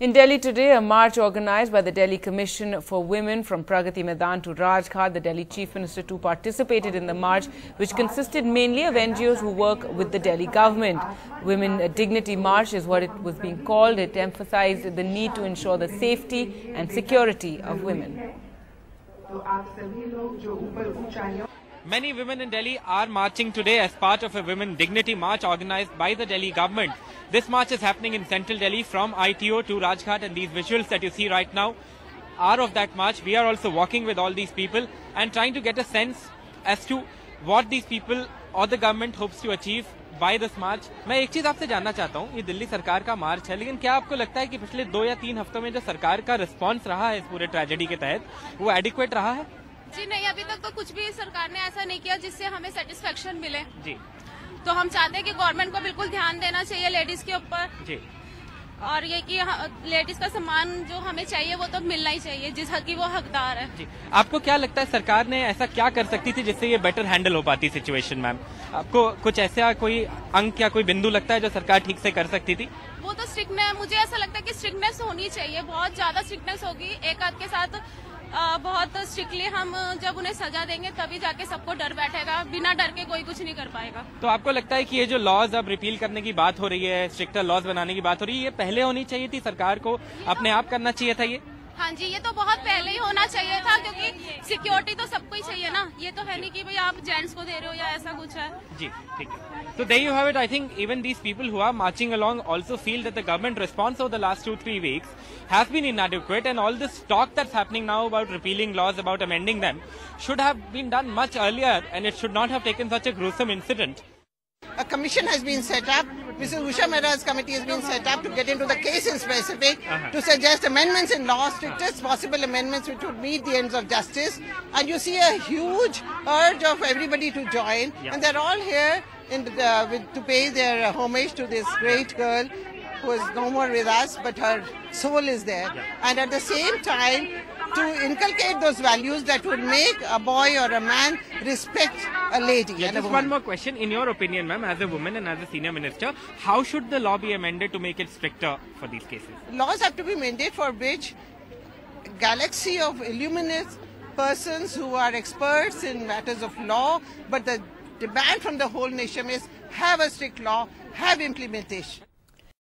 In Delhi today, a march organized by the Delhi Commission for Women from Pragati Maidan to Rajghat. The Delhi Chief Minister too participated in the march, which consisted mainly of NGOs who work with the Delhi government. Women Dignity March is what it was being called. It emphasized the need to ensure the safety and security of women. Many women in Delhi are marching today as part of a Women Dignity March organized by the Delhi government. This march is happening in central Delhi from ITO to Rajghat, and these visuals that you see right now are of that march. We are also walking with all these people and trying to get a sense as to what these people or the government hopes to achieve by this march. मैं एक चीज आपसे जानना चाहता हूँ, ये दिल्ली सरकार का मार्च है, लेकिन क्या आपको लगता है कि पिछले 2 या 3 हफ्तों में जो सरकार का रिस्पॉन्स रहा है इस पूरे ट्रेजेडी के तहत, वो एडिक्वेट रहा है? जी नहीं, अभी तक तो कुछ भी सरकार ने ऐसा नहीं किया जिससे हमें सेटिस्फेक्शन मिले। जी, तो हम चाहते हैं कि गवर्नमेंट को बिल्कुल ध्यान देना चाहिए लेडीज के ऊपर। जी, और ये कि लेडीज का सम्मान जो हमें चाहिए वो तो मिलना ही चाहिए, जिस हक की वो हकदार है। जी, आपको क्या लगता है सरकार ने ऐसा क्या कर सकती थी जिससे ये बेटर हैंडल हो पाती सिचुएशन? मैम, आपको कुछ ऐसा कोई अंक या कोई बिंदु लगता है जो सरकार ठीक से कर सकती थी? वो तो स्ट्रिक्टनेस, मुझे ऐसा लगता है कि स्ट्रिक्टनेस होनी चाहिए, बहुत ज्यादा स्ट्रिक्टनेस होगी। एक आध के साथ बहुत स्ट्रिक्टली हम जब उन्हें सजा देंगे तभी जाके सबको डर बैठेगा, बिना डर के कोई कुछ नहीं कर पाएगा। तो आपको लगता है कि ये जो लॉज अब रिपील करने की बात हो रही है, स्ट्रिक्टर लॉज बनाने की बात हो रही है, ये पहले होनी चाहिए थी? सरकार को अपने आप करना चाहिए था ये? हाँ जी, ये तो बहुत पहले ही होना चाहिए था, क्योंकि सिक्योरिटी तो सबको ही चाहिए ना। ये तो है नहीं कि भाई आप जेंट्स को दे रहे हो या ऐसा कुछ है। जी, ठीक है। So there you have it. I think even these people who are marching along also feel that the government response over the last 2-3 weeks has been inadequate, and all this talk that's happening now about repealing laws, about amending them, should have been done much earlier, and it should not have taken such a gruesome incident. A commission has been set up. Mrs. Usha Mehra's committee has been set up to get into the case in specific, to suggest amendments in law, strictest possible amendments which would meet the ends of justice. And you see a huge urge of everybody to join, and they're all here to pay their homage to this great girl who is no more with us, but her soul is there. And at the same time, to inculcate those values that would make a boy or a man respect a lady. Yeah, just one more question. In your opinion, ma'am, as a woman and as a senior minister, how should the law be amended to make it stricter for these cases? Laws have to be amended for which a galaxy of illuminous persons who are experts in matters of law, but the demand from the whole nation is have a strict law, have implementation.